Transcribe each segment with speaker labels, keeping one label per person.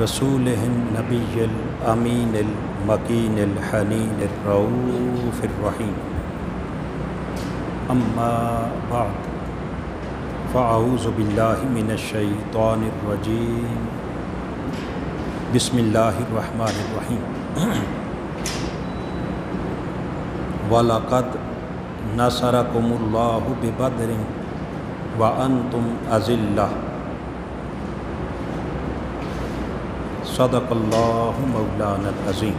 Speaker 1: رسولہ النبی الامین المکین الحنین الرؤوف الرحیم اما بعد فاعوذ باللہ من الشیطان الرجیم بسم اللہ الرحمن الرحیم وَلَقَدْ نَصَرَكُمُ اللَّهُ بِبَدْرٍ وَأَنْتُمْ أَذِلَّةٌ صدق اللہ مولانا العظیم۔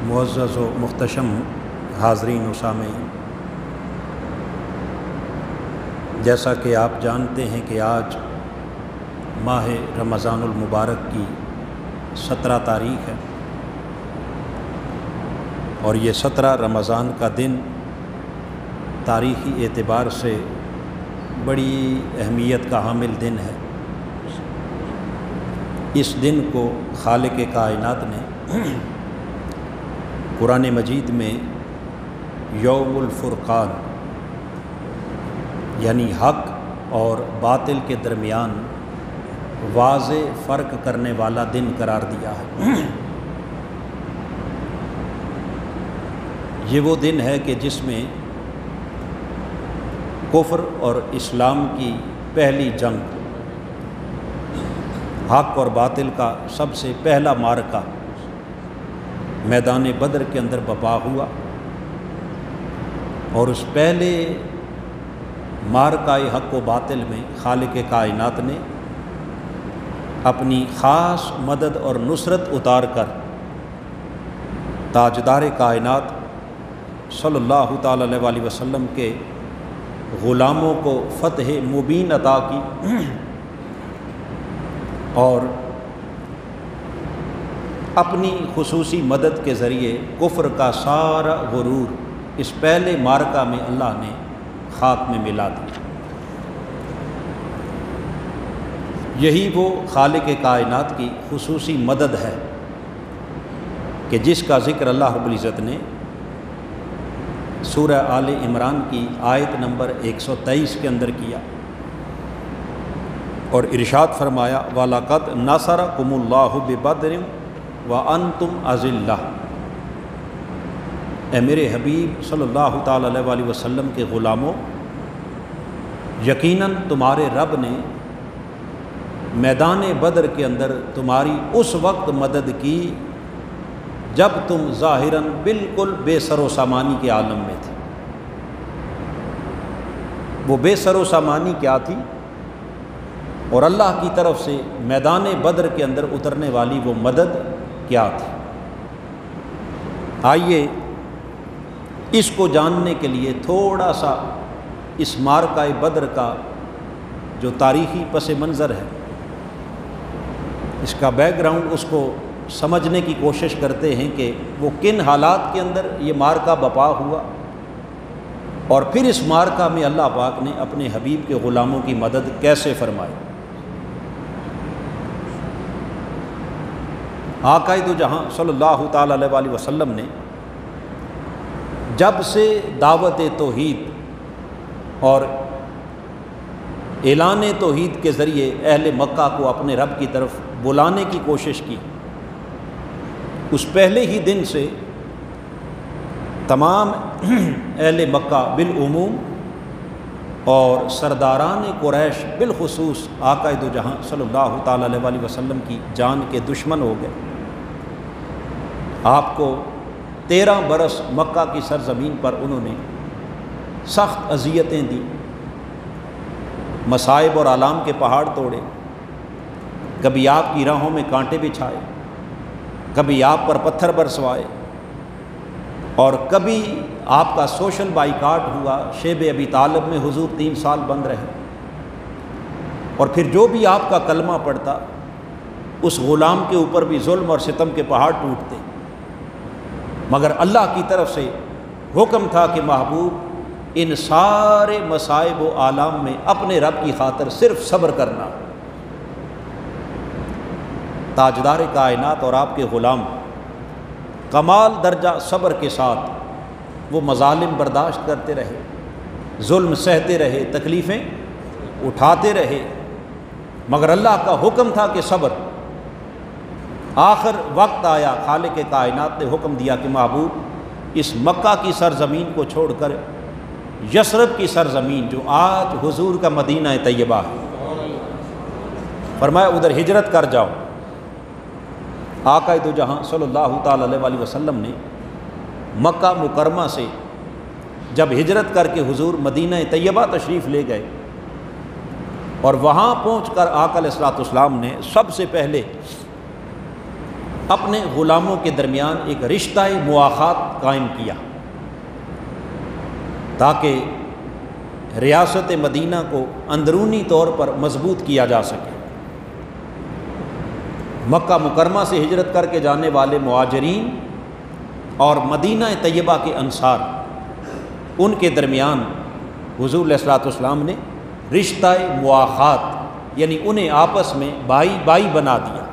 Speaker 1: معزز و محتشم حاضرین و سامعین، جیسا کہ آپ جانتے ہیں کہ آج ماہ رمضان المبارک کی 17 تاریخ ہے، اور یہ 17 رمضان کا دن تاریخی اعتبار سے بڑی اہمیت کا حامل دن ہے۔ اس دن کو خالق کائنات نے قرآن مجید میں یوم الفرقان یعنی حق اور باطل کے درمیان واضح فرق کرنے والا دن قرار دیا ہے۔ یہ وہ دن ہے کہ جس میں کفر اور اسلام کی پہلی جنگ، حق اور باطل کا سب سے پہلا معرکہ میدان بدر کے اندر برپا ہوا، اور اس پہلے معرکہ حق و باطل میں خالق کائنات نے اپنی خاص مدد اور نصرت اتار کر تاجدار کائنات صلی اللہ تعالی علیہ وسلم کے غلاموں کو فتح مبین عطا کی، اور اپنی خصوصی مدد کے ذریعے کفر کا سارا غرور اس پہلے معرکہ میں اللہ نے خاک میں ملا دیا۔ یہی وہ خالق کائنات کی خصوصی مدد ہے کہ جس کا ذکر اللہ رب العزت نے سورہ آل عمران کی آیت نمبر 123 کے اندر کیا، اور ارشاد فرمایا وَلَقَدْ نَصَرَكُمُ اللَّهُ بِبَدْرٍ وَأَنْتُمْ أَذِلَّةٌ۔ اے میرے حبیب صلی اللہ تعالی علیہ وسلم کے غلاموں، یقیناً تمہارے رب نے میدان بدر کے اندر تمہاری اس وقت مدد کی جب تم ظاہراً بالکل بے سر و سامانی کے عالم میں تھے۔ وہ بے سر و سامانی کیا تھی، اور اللہ کی طرف سے میدان بدر کے اندر اترنے والی وہ مدد کیا تھی؟ آئیے اس کو جاننے کے لیے تھوڑا سا اس معرکہ بدر کا جو تاریخی پس منظر ہے، اس کا بیک گراؤنڈ، اس کو سمجھنے کی کوشش کرتے ہیں کہ وہ کن حالات کے اندر یہ معرکہ برپا ہوا، اور پھر اس معرکہ میں اللہ پاک نے اپنے حبیب کے غلاموں کی مدد کیسے فرمائی۔ آقا دو جہاں صلی اللہ تعالی علیہ وسلم نے جب سے دعوت توحید اور اعلان توحید کے ذریعے اہل مکہ کو اپنے رب کی طرف بلانے کی کوشش کی، اس پہلے ہی دن سے تمام اہل مکہ بالعموم اور سرداران قریش بالخصوص آقا دو جہاں صلی اللہ تعالی علیہ وسلم کی جان کے دشمن ہو گئے۔ آپ کو 13 برس مکہ کی سرزمین پر انہوں نے سخت اذیتیں دی، مصائب اور آلام کے پہاڑ توڑے، کبھی آپ کی راہوں میں کانٹے بچھائے، کبھی آپ پر پتھر برسوائے، اور کبھی آپ کا سوشل بائیکاٹ ہوا، شیب ابی طالب میں حضور 3 سال بند رہے، اور پھر جو بھی آپ کا کلمہ پڑھتا اس غلام کے اوپر بھی ظلم اور ستم کے پہاڑ ٹوٹتے، مگر اللہ کی طرف سے حکم تھا کہ محبوب ان سارے مصائب و آلام میں اپنے رب کی خاطر صرف صبر کرنا۔ تاجدار کائنات اور آپ کے غلام کمال درجہ صبر کے ساتھ وہ مظالم برداشت کرتے رہے، ظلم سہتے رہے، تکلیفیں اٹھاتے رہے، مگر اللہ کا حکم تھا کہ صبر۔ آخر وقت آیا، خالق کائنات نے حکم دیا کہ محبوب اس مکہ کی سرزمین کو چھوڑ کر یثرب کی سرزمین جو آج حضور کا مدینہ طیبہ ہے، فرمایا ادھر ہجرت کر جاؤ۔ آقا دو جہاں صلی اللہ تعالی علیہ وسلم نے مکہ مکرمہ سے جب ہجرت کر کے حضور مدینہ طیبہ تشریف لے گئے، اور وہاں پہنچ کر آقا علیہ الصلوۃ والسلام نے سب سے پہلے اپنے غلاموں کے درمیان ایک رشتہ مواخات قائم کیا تاکہ ریاست مدینہ کو اندرونی طور پر مضبوط کیا جا سکے۔ مکہ مکرمہ سے ہجرت کر کے جانے والے مہاجرین اور مدینہ طیبہ کے انصار، ان کے درمیان حضور علیہ الصلوۃ والسلام نے رشتہ مواخات، یعنی انہیں آپس میں بھائی بھائی بنا دیا،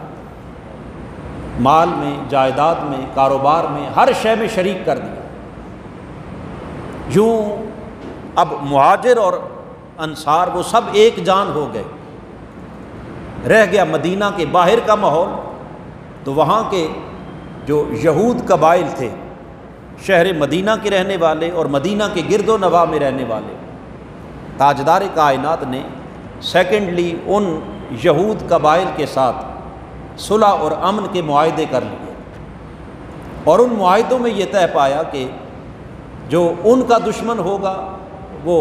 Speaker 1: مال میں، جائیداد میں، کاروبار میں، ہر شے میں شریک کر دیا۔ یوں اب مہاجر اور انصار وہ سب ایک جان ہو گئے۔ رہ گیا مدینہ کے باہر کا ماحول، تو وہاں کے جو یہود قبائل تھے، شہر مدینہ کے رہنے والے اور مدینہ کے گرد و نواح میں رہنے والے، تاجدار کائنات نے سیکنڈلی ان یہود قبائل کے ساتھ صلح اور امن کے معاہدے کر لیے، اور ان معاہدوں میں یہ طے پایا کہ جو ان کا دشمن ہوگا وہ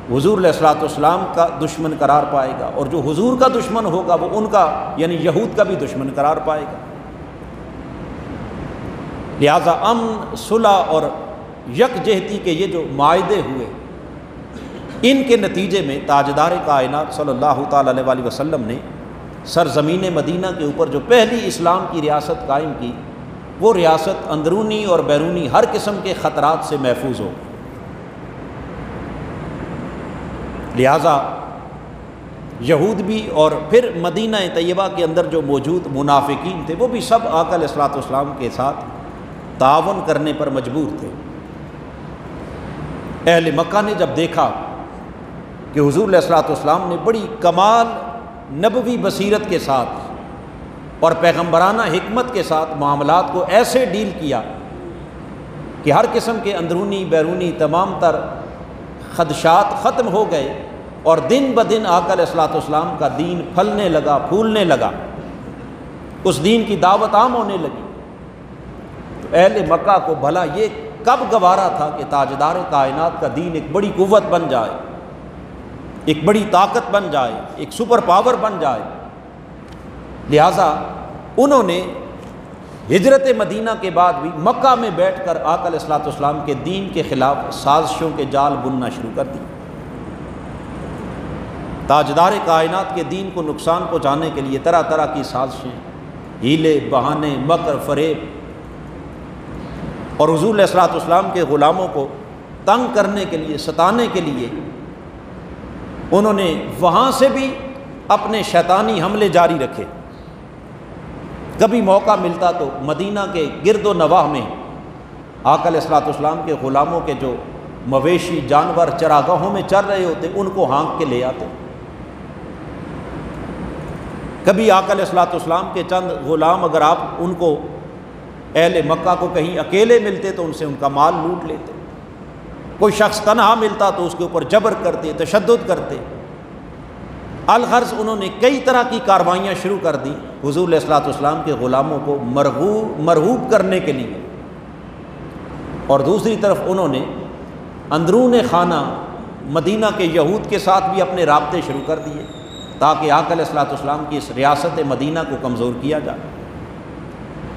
Speaker 1: حضور علیہ الصلوۃ والسلام کا دشمن قرار پائے گا، اور جو حضور کا دشمن ہوگا وہ ان کا یعنی یہود کا بھی دشمن قرار پائے گا۔ لہذا امن، صلح اور یکجہتی کے یہ جو معاہدے ہوئے، ان کے نتیجے میں تاجدار کائنات صلی اللہ تعالی علیہ وسلم نے سرزمین مدینہ کے اوپر جو پہلی اسلام کی ریاست قائم کی، وہ ریاست اندرونی اور بیرونی ہر قسم کے خطرات سے محفوظ ہو۔ لہٰذا یہود بھی اور پھر مدینہ طیبہ کے اندر جو موجود منافقین تھے، وہ بھی سب آقا علیہ الصلوۃ والسلام کے ساتھ تعاون کرنے پر مجبور تھے۔ اہل مکہ نے جب دیکھا کہ حضور علیہ الصلوۃ والسلام نے بڑی کمال نبوی بصیرت کے ساتھ اور پیغمبرانہ حکمت کے ساتھ معاملات کو ایسے ڈیل کیا کہ ہر قسم کے اندرونی بیرونی تمام تر خدشات ختم ہو گئے، اور دن بدن آقا علیہ الصلوۃ والسلام کا دین پھلنے لگا، پھولنے لگا، اس دین کی دعوت عام ہونے لگی، تو اہل مکہ کو بھلا یہ کب گوارا تھا کہ تاجدار کائنات کا دین ایک بڑی قوت بن جائے، ایک بڑی طاقت بن جائے، ایک سپر پاور بن جائے۔ لہٰذا انہوں نے ہجرت مدینہ کے بعد بھی مکہ میں بیٹھ کر آقا علیہ الصلوۃ والسلام کے دین کے خلاف سازشوں کے جال بننا شروع کر دی۔ تاجدار کائنات کے دین کو نقصان پہنچانے کے لیے طرح طرح کی سازشیں، ہیلے، بہانے، مکر، فریب، اور حضور علیہ الصلوۃ والسلام کے غلاموں کو تنگ کرنے کے لیے، ستانے کے لیے انہوں نے وہاں سے بھی اپنے شیطانی حملے جاری رکھے۔ کبھی موقع ملتا تو مدینہ کے گرد و نواح میں آقا علیہ الصلوۃ والسلام کے غلاموں کے جو مویشی جانور چراگاہوں میں چر رہے ہوتے، ان کو ہانک کے لے آتے۔ کبھی آقا علیہ الصلوۃ والسلام کے چند غلام اگر آپ ان کو اہل مکہ کو کہیں اکیلے ملتے تو ان سے ان کا مال لوٹ لیتے، کوئی شخص تنہا ملتا تو اس کے اوپر جبر کرتے، تشدد کرتے۔ الغرض انہوں نے کئی طرح کی کاروائیاں شروع کر دی حضور علیہ الصلوۃ والسلام کے غلاموں کو مرغوب کرنے کے لیے، اور دوسری طرف انہوں نے اندرون خانہ مدینہ کے یہود کے ساتھ بھی اپنے رابطے شروع کر دیے تاکہ آقا علیہ الصلوۃ والسلام کی اس ریاست مدینہ کو کمزور کیا جائے۔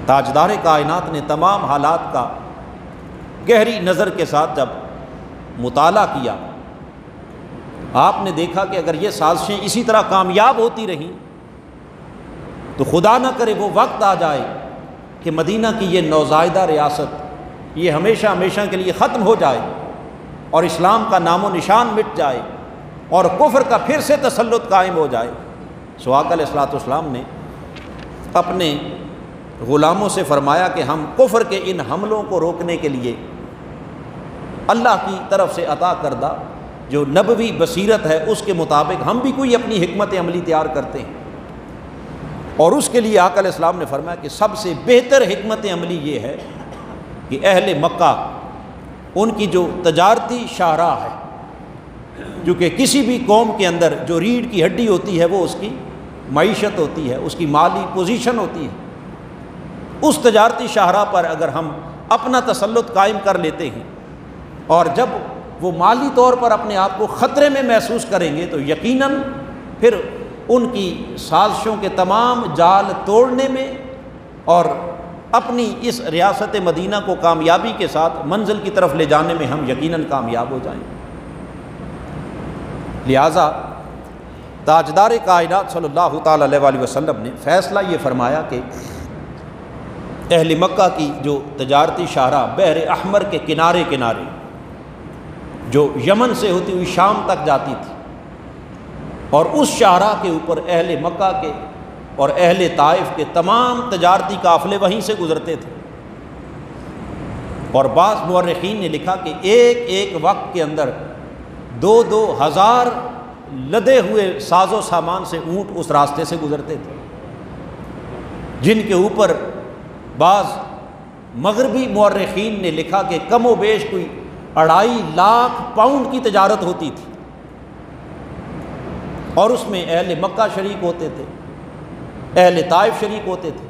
Speaker 1: تاجدار کائنات نے تمام حالات کا گہری نظر کے ساتھ جب مطالعہ کیا، آپ نے دیکھا کہ اگر یہ سازشیں اسی طرح کامیاب ہوتی رہیں تو خدا نہ کرے وہ وقت آ جائے کہ مدینہ کی یہ نوزائیدہ ریاست یہ ہمیشہ ہمیشہ کے لیے ختم ہو جائے اور اسلام کا نام و نشان مٹ جائے اور کفر کا پھر سے تسلط قائم ہو جائے۔ سو آقا علیہ الصلوۃ والسلام نے اپنے غلاموں سے فرمایا کہ ہم کفر کے ان حملوں کو روکنے کے لیے اللہ کی طرف سے عطا کردہ جو نبوی بصیرت ہے اس کے مطابق ہم بھی کوئی اپنی حکمت عملی تیار کرتے ہیں، اور اس کے لیے آقا علیہ السلام نے فرمایا کہ سب سے بہتر حکمت عملی یہ ہے کہ اہل مکہ ان کی جو تجارتی شاہراہ ہے، کیونکہ کسی بھی قوم کے اندر جو ریڑھ کی ہڈی ہوتی ہے وہ اس کی معیشت ہوتی ہے، اس کی مالی پوزیشن ہوتی ہے، اس تجارتی شاہراہ پر اگر ہم اپنا تسلط قائم کر لیتے ہیں اور جب وہ مالی طور پر اپنے آپ کو خطرے میں محسوس کریں گے تو یقیناً پھر ان کی سازشوں کے تمام جال توڑنے میں اور اپنی اس ریاست مدینہ کو کامیابی کے ساتھ منزل کی طرف لے جانے میں ہم یقیناً کامیاب ہو جائیں۔ لہٰذا تاجدار کائنات صلی اللہ تعالیٰ علیہ وآلہ وسلم نے فیصلہ یہ فرمایا کہ اہل مکہ کی جو تجارتی شاہراہ بحر احمر کے کنارے کنارے جو یمن سے ہوتی ہوئی شام تک جاتی تھی، اور اس شاہراہ کے اوپر اہل مکہ کے اور اہل طائف کے تمام تجارتی قافلے وہیں سے گزرتے تھے، اور بعض مورخین نے لکھا کہ ایک ایک وقت کے اندر 2,000 لدے ہوئے ساز و سامان سے اونٹ اس راستے سے گزرتے تھے، جن کے اوپر بعض مغربی مورخین نے لکھا کہ کم و بیش کوئی 2.5 لاکھ پاؤنڈ کی تجارت ہوتی تھی، اور اس میں اہل مکہ شریک ہوتے تھے، اہل طائف شریک ہوتے تھے۔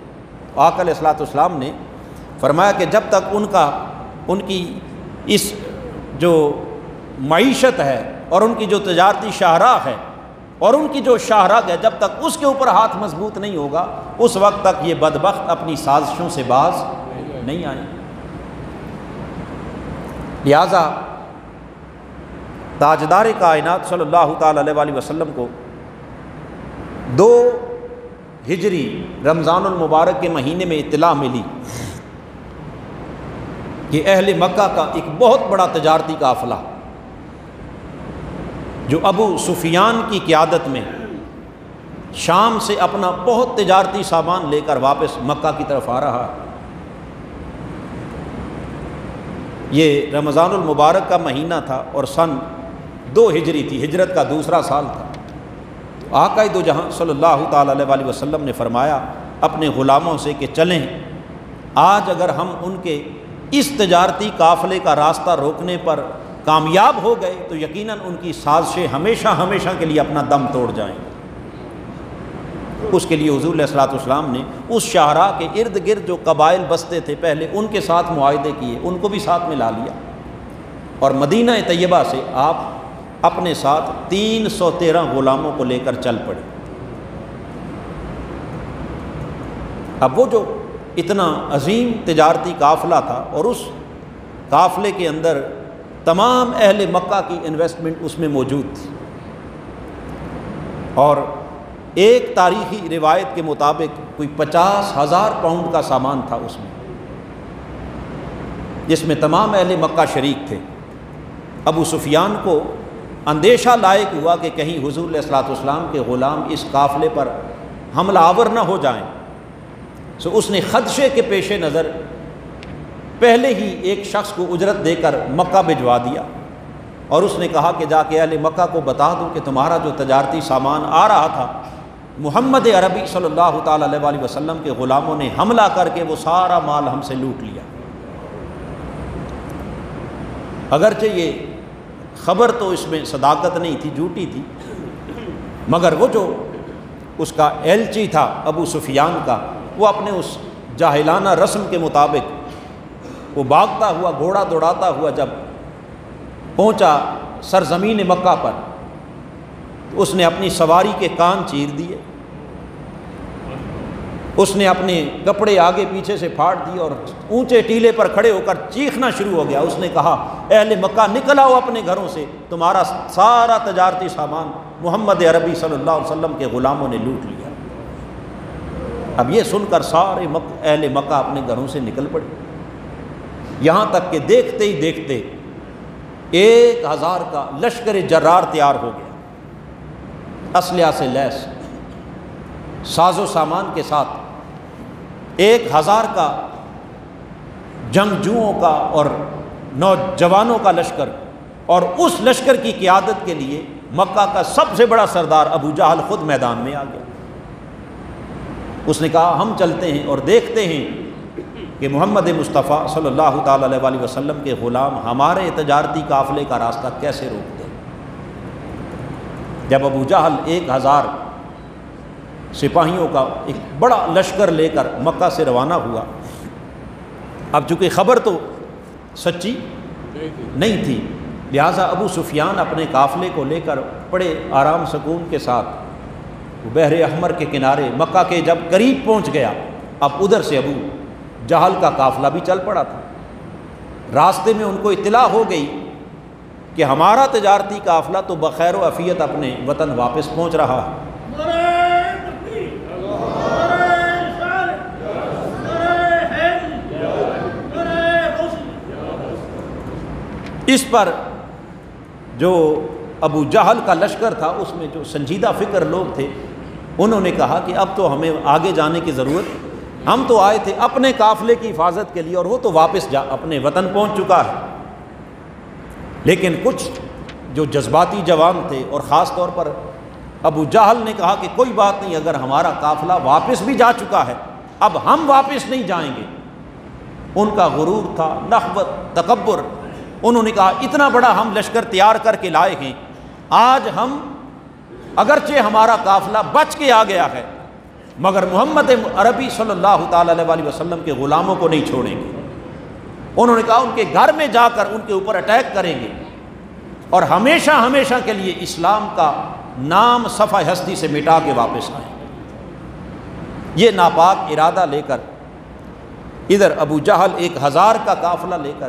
Speaker 1: آقا علیہ الصلوۃ والسلام نے فرمایا کہ جب تک ان کی اس جو معیشت ہے اور ان کی جو تجارتی شاہراہ ہے اور ان کی جو شاہراہ ہے، جب تک اس کے اوپر ہاتھ مضبوط نہیں ہوگا اس وقت تک یہ بدبخت اپنی سازشوں سے باز نہیں آئیں۔ لہٰذا تاجدار کائنات صلی اللہ تعالیٰ علیہ وآلہ وسلم کو 2 ہجری رمضان المبارک کے مہینے میں اطلاع ملی کہ اہل مکہ کا ایک بہت بڑا تجارتی قافلہ جو ابو سفیان کی قیادت میں شام سے اپنا بہت تجارتی سامان لے کر واپس مکہ کی طرف آ رہا۔ یہ رمضان المبارک کا مہینہ تھا اور سن 2 ہجری تھی، ہجرت کا دوسرا سال تھا۔ آقا دو جہاں صلی اللہ تعالیٰ علیہ وآلہ وسلم نے فرمایا اپنے غلاموں سے کہ چلیں، آج اگر ہم ان کے اس تجارتی قافلے کا راستہ روکنے پر کامیاب ہو گئے تو یقیناً ان کی سازشیں ہمیشہ ہمیشہ کے لیے اپنا دم توڑ جائیں۔ اس کے لیے حضور علیہ الصلوۃ والسلام نے اس شاہراہ کے ارد گرد جو قبائل بستے تھے پہلے ان کے ساتھ معاہدے کیے، ان کو بھی ساتھ ملا لیا، اور مدینہ طیبہ سے آپ اپنے ساتھ 313 غلاموں کو لے کر چل پڑے۔ اب وہ جو اتنا عظیم تجارتی قافلہ تھا اور اس قافلے کے اندر تمام اہل مکہ کی انویسٹمنٹ اس میں موجود تھی، اور ایک تاریخی روایت کے مطابق کوئی 50,000 پاؤنڈ کا سامان تھا اس میں، جس میں تمام اہل مکہ شریک تھے۔ ابو سفیان کو اندیشہ لائق ہوا کہ کہیں حضور علیہ الصلوۃ والسلام کے غلام اس قافلے پر حملہ آور نہ ہو جائیں، سو اس نے خدشے کے پیش نظر پہلے ہی ایک شخص کو اجرت دے کر مکہ بھجوا دیا، اور اس نے کہا کہ جا کے اہل مکہ کو بتا دوں کہ تمہارا جو تجارتی سامان آ رہا تھا محمد عربی صلی اللہ تعالیٰ علیہ وآلہ وسلم کے غلاموں نے حملہ کر کے وہ سارا مال ہم سے لوٹ لیا۔ اگرچہ یہ خبر تو اس میں صداقت نہیں تھی، جھوٹی تھی، مگر وہ جو اس کا ایلچی تھا ابو سفیان کا، وہ اپنے اس جاہلانہ رسم کے مطابق وہ بھاگتا ہوا گھوڑا دوڑاتا ہوا جب پہنچا سرزمین مکہ پر، تو اس نے اپنی سواری کے کان چیر دیے، اس نے اپنے کپڑے آگے پیچھے سے پھاڑ دیے اور اونچے ٹیلے پر کھڑے ہو کر چیخنا شروع ہو گیا۔ اس نے کہا اہل مکہ نکل آؤ اپنے گھروں سے، تمہارا سارا تجارتی سامان محمد عربی صلی اللہ علیہ وسلم کے غلاموں نے لوٹ لیا۔ اب یہ سن کر سارے اہل مکہ اپنے گھروں سے نکل پڑے، یہاں تک کہ دیکھتے ہی دیکھتے 1000 کا لشکر جرار تیار ہو گیا، اسلحہ سے لیس، ساز و سامان کے ساتھ 1000 کا جنگجوؤں کا اور نوجوانوں کا لشکر اور اس لشکر کی قیادت کے لیے مکہ کا سب سے بڑا سردار ابو جہل خود میدان میں آ گیا۔ اس نے کہا ہم چلتے ہیں اور دیکھتے ہیں کہ محمد مصطفیٰ صلی اللہ تعالیٰ علیہ وسلم کے غلام ہمارے تجارتی قافلے کا راستہ کیسے روکتے ہیں۔ جب ابو جہل 1000 سپاہیوں کا ایک بڑا لشکر لے کر مکہ سے روانہ ہوا، اب چونکہ خبر تو سچی نہیں تھی، لہٰذا ابو سفیان اپنے قافلے کو لے کر بڑے آرام سکون کے ساتھ بحر احمر کے کنارے مکہ کے جب قریب پہنچ گیا، اب ادھر سے ابو جہل کا قافلہ بھی چل پڑا تھا۔ راستے میں ان کو اطلاع ہو گئی کہ ہمارا تجارتی قافلہ تو بخیر و عافیت اپنے وطن واپس پہنچ رہا ہے۔ اس پر جو ابو جہل کا لشکر تھا، اس میں جو سنجیدہ فکر لوگ تھے، انہوں نے کہا کہ اب تو ہمیں آگے جانے کی ضرورت، ہم تو آئے تھے اپنے قافلے کی حفاظت کے لیے اور وہ تو واپس اپنے وطن پہنچ چکا ہے۔ لیکن کچھ جو جذباتی جوان تھے اور خاص طور پر ابو جہل نے کہا کہ کوئی بات نہیں، اگر ہمارا قافلہ واپس بھی جا چکا ہے اب ہم واپس نہیں جائیں گے۔ ان کا غرور تھا، نخوت، تکبر۔ انہوں نے کہا اتنا بڑا ہم لشکر تیار کر کے لائے ہیں، آج ہم اگرچہ ہمارا قافلہ بچ کے آ گیا ہے مگر محمد عربی صلی اللہ تعالی علیہ وسلم کے غلاموں کو نہیں چھوڑیں گے۔ انہوں نے کہا ان کے گھر میں جا کر ان کے اوپر اٹیک کریں گے اور ہمیشہ ہمیشہ کے لیے اسلام کا نام صفحہ ہستی سے مٹا کے واپس آئیں گے۔ یہ ناپاک ارادہ لے کر ادھر ابو جہل 1000 کا قافلہ لے کر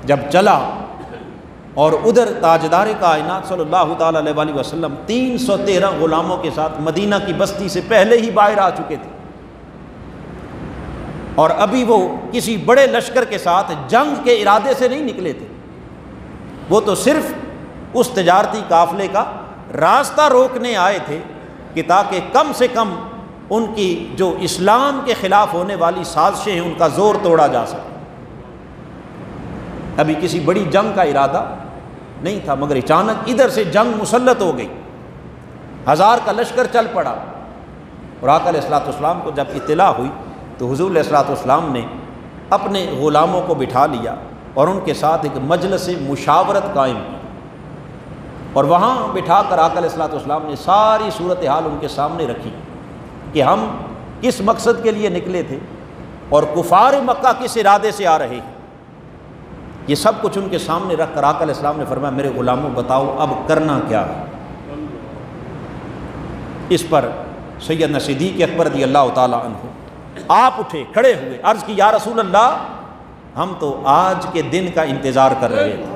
Speaker 1: جب چلا اور ادھر تاجدار کائنات صلی اللہ تعالی علیہ وسلم 313 غلاموں کے ساتھ مدینہ کی بستی سے پہلے ہی باہر آ چکے تھے، اور ابھی وہ کسی بڑے لشکر کے ساتھ جنگ کے ارادے سے نہیں نکلے تھے، وہ تو صرف اس تجارتی قافلے کا راستہ روکنے آئے تھے کہ تاکہ کم سے کم ان کی جو اسلام کے خلاف ہونے والی سازشیں ہیں ان کا زور توڑا جا سکے۔ ابھی کسی بڑی جنگ کا ارادہ نہیں تھا، مگر اچانک ادھر سے جنگ مسلط ہو گئی، 1000 کا لشکر چل پڑا، اور آقا علیہ الصلوۃ والسلام کو جب اطلاع ہوئی تو حضور علیہ الصلوۃ والسلام نے اپنے غلاموں کو بٹھا لیا اور ان کے ساتھ ایک مجلس مشاورت قائم کی، اور وہاں بٹھا کر آقا علیہ الصلوۃ والسلام نے ساری صورتحال ان کے سامنے رکھی کہ ہم کس مقصد کے لیے نکلے تھے اور کفار مکہ کس ارادے سے آ رہے ہیں۔ یہ سب کچھ ان کے سامنے رکھ کر آقا علیہ السلام نے فرمایا میرے غلاموں بتاؤ اب کرنا کیا ہے۔ اس پر سیدنا صدیق اکبر رضی اللہ تعالیٰ عنہ آپ اٹھے، کھڑے ہوئے، عرض کی یا رسول اللہ ہم تو آج کے دن کا انتظار کر رہے تھے،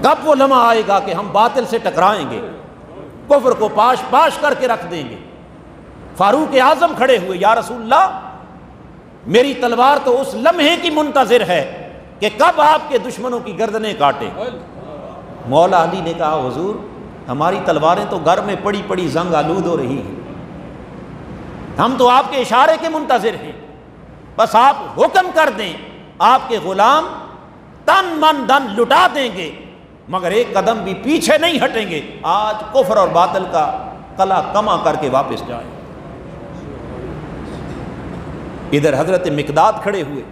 Speaker 1: کب وہ لمحہ آئے گا کہ ہم باطل سے ٹکرائیں گے، کفر کو پاش پاش کر کے رکھ دیں گے۔ فاروق اعظم کھڑے ہوئے، یا رسول اللہ میری تلوار تو اس لمحے کی منتظر ہے کہ کب آپ کے دشمنوں کی گردنیں کاٹے۔ مولا علی نے کہا حضور ہماری تلواریں تو گھر میں پڑی پڑی زنگ آلود ہو رہی ہیں، ہم تو آپ کے اشارے کے منتظر ہیں، بس آپ حکم کر دیں آپ کے غلام تن من دن لٹا دیں گے مگر ایک قدم بھی پیچھے نہیں ہٹیں گے، آج کفر اور باطل کا قلع کما کر کے واپس جائیں۔ ادھر حضرت مقداد کھڑے ہوئے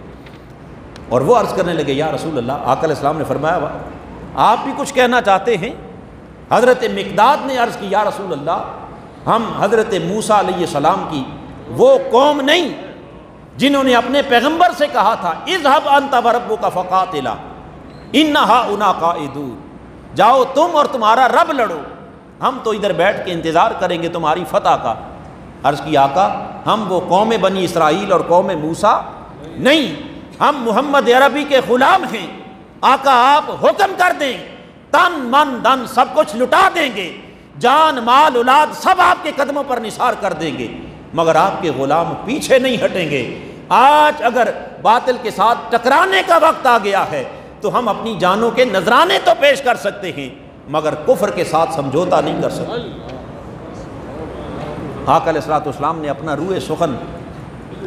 Speaker 1: اور وہ عرض کرنے لگے یا رسول اللہ، آقا علیہ السلام نے فرمایا آپ بھی کچھ کہنا چاہتے ہیں؟ حضرت مقداد نے عرض کی یا رسول اللہ ہم حضرت موسیٰ علیہ السلام کی وہ قوم نہیں جنہوں نے اپنے پیغمبر سے کہا تھا اذهب انت وربک فقاتلا ان هؤلاء قاعدون، جاؤ تم اور تمہارا رب لڑو، ہم تو ادھر بیٹھ کے انتظار کریں گے تمہاری فتح کا۔ عرض کی آقا ہم وہ قوم بنی اسرائیل اور قوم موسیٰ نہیں، ہم محمد عربی کے غلام ہیں، آقا آپ حکم کر دیں تن من دن سب کچھ لٹا دیں گے، جان مال اولاد سب آپ کے قدموں پر نثار کر دیں گے مگر آپ کے غلام پیچھے نہیں ہٹیں گے۔ آج اگر باطل کے ساتھ ٹکرانے کا وقت آ گیا ہے تو ہم اپنی جانوں کے نذرانے تو پیش کر سکتے ہیں مگر کفر کے ساتھ سمجھوتا نہیں کر سکتے۔ آقا علیہ الصلوۃ والسلام نے اپنا روح سخن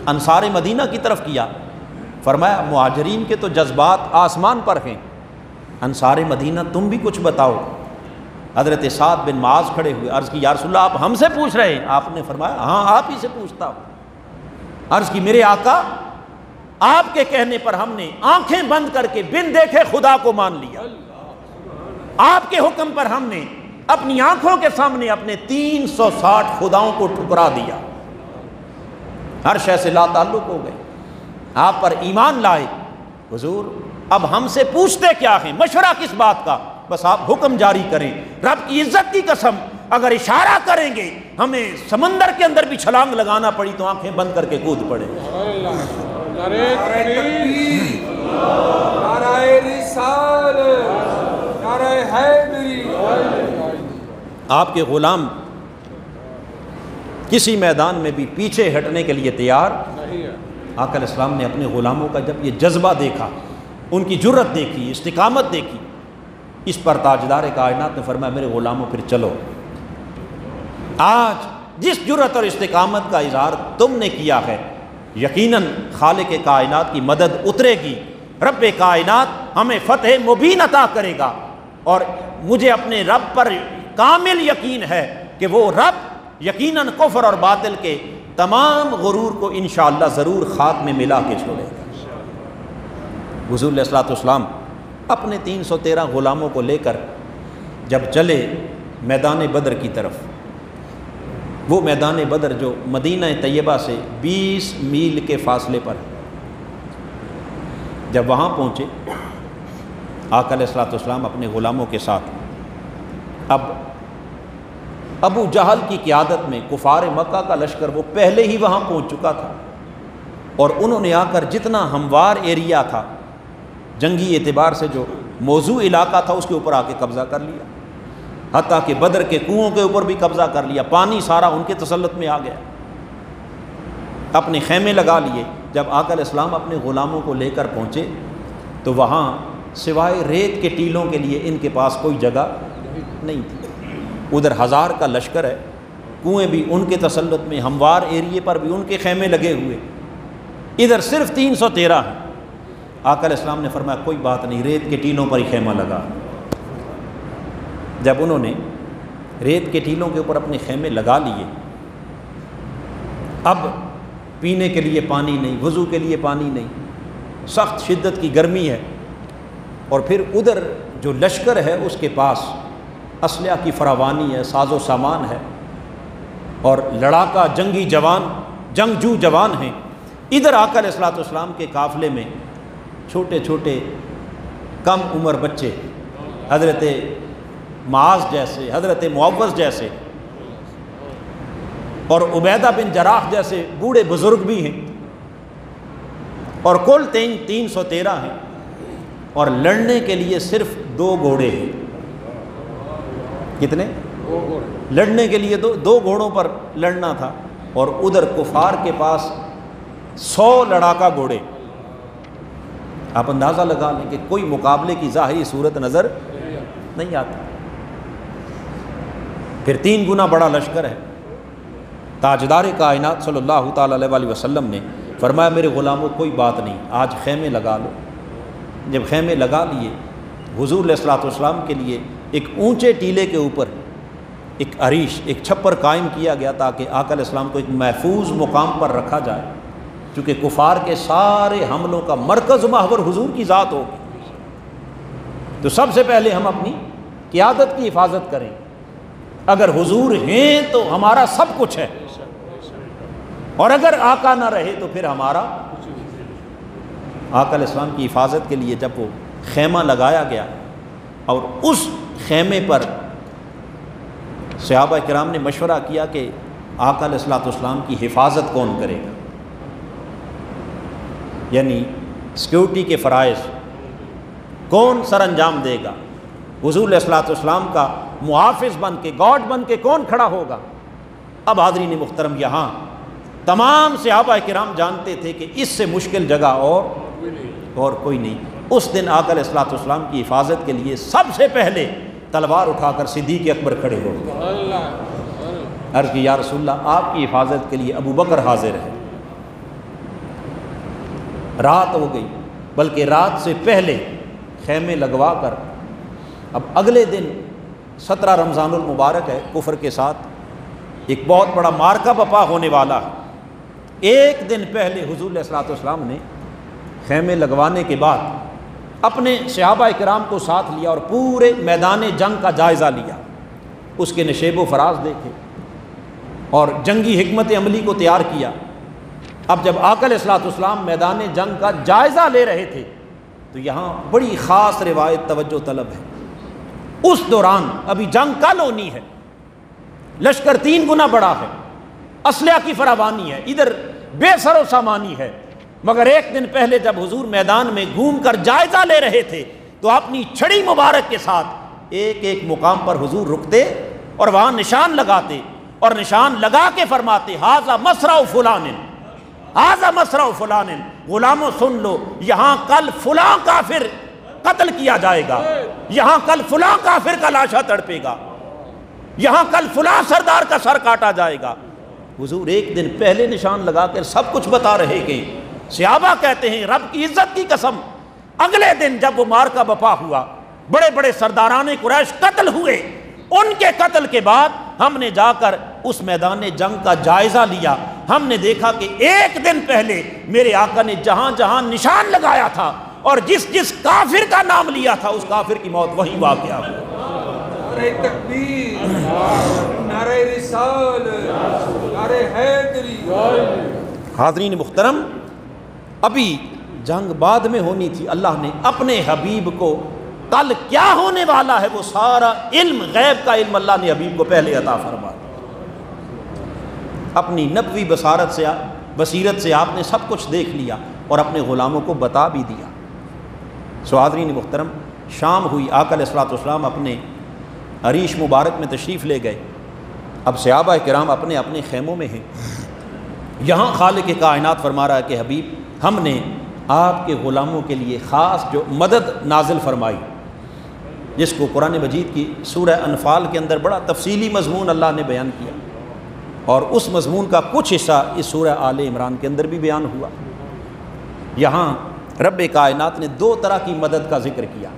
Speaker 1: انصار مدینہ کی طرف کیا، فرمایا مہاجرین کے تو جذبات آسمان پر ہیں انصار مدینہ تم بھی کچھ بتاؤ۔ حضرت سعد بن معاذ کھڑے ہوئے، عرض کی یا رسول اللہ آپ ہم سے پوچھ رہے ہیں؟ آپ نے فرمایا ہاں آپ ہی سے پوچھتا ہوں۔ عرض کی میرے آقا آپ کے کہنے پر ہم نے آنکھیں بند کر کے بن دیکھے خدا کو مان لیا، آپ کے حکم پر ہم نے اپنی آنکھوں کے سامنے اپنے 360 خداؤں کو ٹھکرا دیا، ہر شے سے لا تعلق ہو گئے، آپ پر ایمان لائے۔ حضور اب ہم سے پوچھتے کیا ہیں؟ مشورہ کس بات کا؟ بس آپ حکم جاری کریں۔ رب کی عزت کی قسم اگر اشارہ کریں گے ہمیں سمندر کے اندر بھی چھلانگ لگانا پڑی تو آنکھیں بند کر کے کود پڑے۔
Speaker 2: نعرہ تکبیر، نعرہ رسالت، نعرہ حیدری۔
Speaker 1: آپ کے غلام کسی میدان میں بھی پیچھے ہٹنے کے لیے تیار
Speaker 2: نہیں ہے۔
Speaker 1: آقا علیہ السلام نے اپنے غلاموں کا جب یہ جذبہ دیکھا، ان کی جرت دیکھی، استقامت دیکھی، اس پر تاجدار کائنات نے فرمایا میرے غلاموں پھر چلو، آج جس جرت اور استقامت کا اظہار تم نے کیا ہے یقیناً خالق کائنات کی مدد اترے گی، رب کائنات ہمیں فتح مبین عطا کرے گا، اور مجھے اپنے رب پر کامل یقین ہے کہ وہ رب یقیناً کفر اور باطل کے تمام غرور کو انشاءاللہ ضرور خاک میں ملا کے چھوڑے گا۔ حضور علیہ الصلوۃ والسلام اپنے 313 غلاموں کو لے کر جب چلے میدان بدر کی طرف، وہ میدان بدر جو مدینہ طیبہ سے 20 میل کے فاصلے پر، جب وہاں پہنچے آقا علیہ الصلوۃ والسلام اپنے غلاموں کے ساتھ، اب ابو جہل کی قیادت میں کفار مکہ کا لشکر وہ پہلے ہی وہاں پہنچ چکا تھا، اور انہوں نے آ کر جتنا ہموار ایریا تھا جنگی اعتبار سے جو موضوع علاقہ تھا اس کے اوپر آ کے قبضہ کر لیا، حتیٰ کہ بدر کے کنووں کے اوپر بھی قبضہ کر لیا، پانی سارا ان کے تسلط میں آ گیا، اپنے خیمے لگا لیے۔ جب آقا علیہ السلام اپنے غلاموں کو لے کر پہنچے تو وہاں سوائے ریت کے ٹیلوں کے لیے ان کے پاس کوئی جگہ نہیں تھی، ادھر 1000 کا لشکر ہے، کنویں بھی ان کے تسلط میں، ہموار ایریے پر بھی ان کے خیمے لگے ہوئے، ادھر صرف 313 ہیں۔ آقا علیہ السلام نے فرمایا کوئی بات نہیں، ریت کے ٹیلوں پر ہی خیمہ لگا۔ جب انہوں نے ریت کے ٹیلوں کے اوپر اپنے خیمے لگا لیے، اب پینے کے لیے پانی نہیں، وضو کے لیے پانی نہیں، سخت شدت کی گرمی ہے، اور پھر ادھر جو لشکر ہے اس کے پاس اسلحہ کی فراوانی ہے، ساز و سامان ہے، اور لڑاکا جنگی جوان، جنگجو جوان ہیں۔ ادھر آقا علیہ الصلوۃ والسلام کے قافلے میں چھوٹے چھوٹے کم عمر بچے، حضرت معاذ جیسے، حضرت معوذ جیسے، اور عبیدہ بن جراح جیسے بوڑھے بزرگ بھی ہیں، اور کل 313 ہیں، اور لڑنے کے لیے صرف 2 گھوڑے ہیں۔ کتنے؟
Speaker 2: 2 گھوڑے۔
Speaker 1: لڑنے کے لیے 2 گھوڑوں پر لڑنا تھا، اور ادھر کفار کے پاس 100 لڑاکا گھوڑے۔ آپ اندازہ لگا لیں کہ کوئی مقابلے کی ظاہری صورت نظر نہیں آتی، پھر 3 گنا بڑا لشکر ہے۔ تاجدار کائنات صلی اللہ تعالی علیہ وسلم نے فرمایا میرے غلاموں کوئی بات نہیں، آج خیمے لگا لو۔ جب خیمے لگا لیے، حضور علیہ الصلوۃ والسلام کے لیے ایک اونچے ٹیلے کے اوپر ایک عریش، ایک چھپر قائم کیا گیا تاکہ آقا علیہ السلام کو ایک محفوظ مقام پر رکھا جائے، چونکہ کفار کے سارے حملوں کا مرکز محور حضور کی ذات ہوگی، تو سب سے پہلے ہم اپنی قیادت کی حفاظت کریں، اگر حضور ہیں تو ہمارا سب کچھ ہے، اور اگر آقا نہ رہے تو پھر ہمارا۔ آقا علیہ السلام کی حفاظت کے لیے جب وہ خیمہ لگایا گیا، اور اس خیمے پر صحابہ کرام نے مشورہ کیا کہ آقا علیہ الصلوۃ والسلام کی حفاظت کون کرے گا، یعنی سیکیورٹی کے فرائض کون سر انجام دے گا، حضور علیہ الصلوۃ والسلام کا محافظ بن کے، گارڈ بن کے کون کھڑا ہوگا۔ اب حاضرین محترم، یہاں تمام صحابہ کرام جانتے تھے کہ اس سے مشکل جگہ اور کوئی نہیں۔ اس دن آقا علیہ الصلوۃ والسلام کی حفاظت کے لیے سب سے پہلے تلوار اٹھا کر صدیق اکبر کھڑے ہو گئے۔ عرض کی یا رسول اللہ آپ کی حفاظت کے لیے ابو بکر حاضر ہے۔ رات ہو گئی، بلکہ رات سے پہلے خیمے لگوا کر اب اگلے دن 17 رمضان المبارک ہے، کفر کے ساتھ ایک بہت بڑا مارکا بپا ہونے والا ہے۔ ایک دن پہلے حضور علیہ الصلوۃ والسلام نے خیمے لگوانے کے بعد اپنے صحابہ کرام کو ساتھ لیا اور پورے میدان جنگ کا جائزہ لیا، اس کے نشیب و فراز دیکھے اور جنگی حکمت عملی کو تیار کیا۔ اب جب آقا علیہ الصلوۃ والسلام میدان جنگ کا جائزہ لے رہے تھے تو یہاں بڑی خاص روایت توجہ طلب ہے۔ اس دوران ابھی جنگ کل ہونی ہے، لشکر 3 گنا بڑا ہے، اسلحہ کی فراوانی ہے، ادھر بے سر و سامانی ہے، مگر ایک دن پہلے جب حضور میدان میں گھوم کر جائزہ لے رہے تھے تو اپنی چھڑی مبارک کے ساتھ ایک ایک مقام پر حضور رکتے اور وہاں نشان لگاتے اور نشان لگا کے فرماتے ھذا مصرع فلان، ھذا مصرع فلان، غلاموں سن لو، یہاں کل فلاں کافر قتل کیا جائے گا، یہاں کل فلاں کافر کا لاشا تڑپے گا، یہاں کل فلاں سردار کا سر کاٹا جائے گا۔ حضور ایک دن پہلے نشان لگا کر سب کچھ بتا رہے کہ صحابہ کہتے ہیں رب کی عزت کی قسم، اگلے دن جب وہ مارکا بپا ہوا، بڑے بڑے سرداران قریش قتل ہوئے، ان کے قتل کے بعد ہم نے جا کر اس میدان جنگ کا جائزہ لیا، ہم نے دیکھا کہ ایک دن پہلے میرے آقا نے جہاں جہاں نشان لگایا تھا اور جس جس کافر کا نام لیا تھا اس کافر کی موت وہیں واقع ہوئی۔
Speaker 2: نعرہ تکبیر، نعرہ رسالت، نعرہ حیدری۔
Speaker 1: حاضرین محترم، ابھی جنگ بعد میں ہونی تھی، اللہ نے اپنے حبیب کو کل کیا ہونے والا ہے وہ سارا علم، غیب کا علم اللہ نے حبیب کو پہلے عطا فرما دیا۔ اپنی نبوی بصیرت سے آپ نے سب کچھ دیکھ لیا اور اپنے غلاموں کو بتا بھی دیا۔ حاضرین محترم، شام ہوئی، آقا علیہ الصلوۃ والسلام اپنے عریش مبارک میں تشریف لے گئے۔ اب صحابہ کرام اپنے اپنے خیموں میں ہیں۔ یہاں خالق کائنات فرما رہا ہے کہ حبیب، ہم نے آپ کے غلاموں کے لیے خاص جو مدد نازل فرمائی، جس کو قرآن مجید کی سورہ انفال کے اندر بڑا تفصیلی مضمون اللہ نے بیان کیا، اور اس مضمون کا کچھ حصہ اس سورہ آل عمران کے اندر بھی بیان ہوا۔ یہاں رب کائنات نے 2 طرح کی مدد کا ذکر کیا،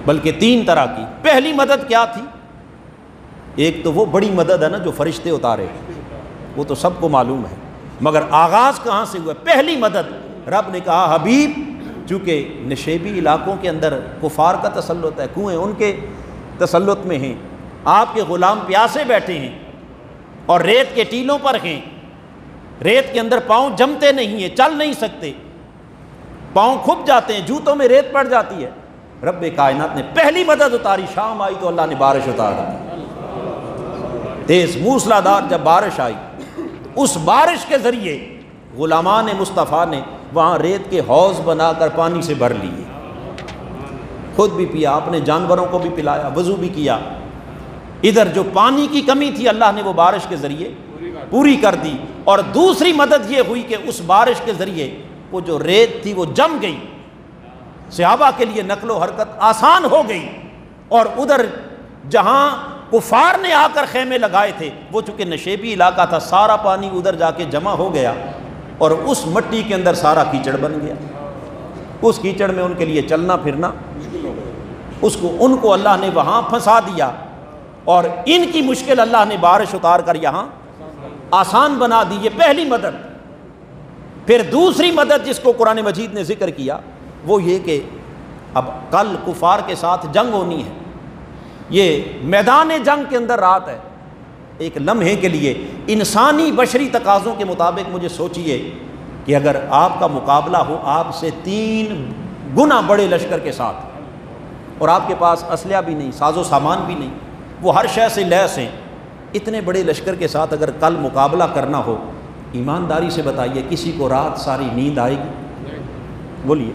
Speaker 1: بلکہ 3 طرح کی۔ پہلی مدد کیا تھی؟ ایک تو وہ بڑی مدد ہے نا جو فرشتے اتارے، وہ تو سب کو معلوم ہے، مگر آغاز کہاں سے ہوا؟ پہلی مدد رب نے کہا حبیب، چونکہ نشیبی علاقوں کے اندر کفار کا تسلط ہے، کنویں ان کے تسلط میں ہیں، آپ کے غلام پیاسے بیٹھے ہیں اور ریت کے ٹیلوں پر ہیں، ریت کے اندر پاؤں جمتے نہیں ہیں، چل نہیں سکتے، پاؤں کھپ جاتے ہیں، جوتوں میں ریت پڑ جاتی ہے۔ رب کائنات نے پہلی مدد اتاری، شام آئی تو اللہ نے بارش اتار دی، تیز موسلادھار جب بارش آئی تو اس بارش کے ذریعے غلامان مصطفیٰ نے وہاں ریت کے حوض بنا کر پانی سے بھر لیے، خود بھی پیا، اپنے جانوروں کو بھی پلایا، وضو بھی کیا۔ ادھر جو پانی کی کمی تھی اللہ نے وہ بارش کے ذریعے پوری کر دی، اور دوسری مدد یہ ہوئی کہ اس بارش کے ذریعے وہ جو ریت تھی وہ جم گئی، صحابہ کے لیے نقل و حرکت آسان ہو گئی، اور ادھر جہاں کفار نے آ کر خیمے لگائے تھے وہ چونکہ نشیبی علاقہ تھا، سارا پانی ادھر جا کے جمع ہو گیا اور اس مٹی کے اندر سارا کیچڑ بن گیا۔ اس کیچڑ میں ان کے لیے چلنا پھرنا، ان کو اللہ نے وہاں پھنسا دیا، اور ان کی مشکل اللہ نے بارش اتار کر یہاں آسان بنا دی۔ یہ پہلی مدد۔ پھر دوسری مدد جس کو قرآن مجید نے ذکر کیا وہ یہ کہ اب کل کفار کے ساتھ جنگ ہونی ہے، یہ میدان جنگ کے اندر رات ہے۔ ایک لمحے کے لیے انسانی بشری تقاضوں کے مطابق مجھے سوچئے کہ اگر آپ کا مقابلہ ہو آپ سے 3 گنا بڑے لشکر کے ساتھ، اور آپ کے پاس اسلحہ بھی نہیں، ساز و سامان بھی نہیں، وہ ہر شے سے لیس ہیں، اتنے بڑے لشکر کے ساتھ اگر کل مقابلہ کرنا ہو، ایمانداری سے بتائیے کسی کو رات ساری نیند آئے گی؟ بولیے،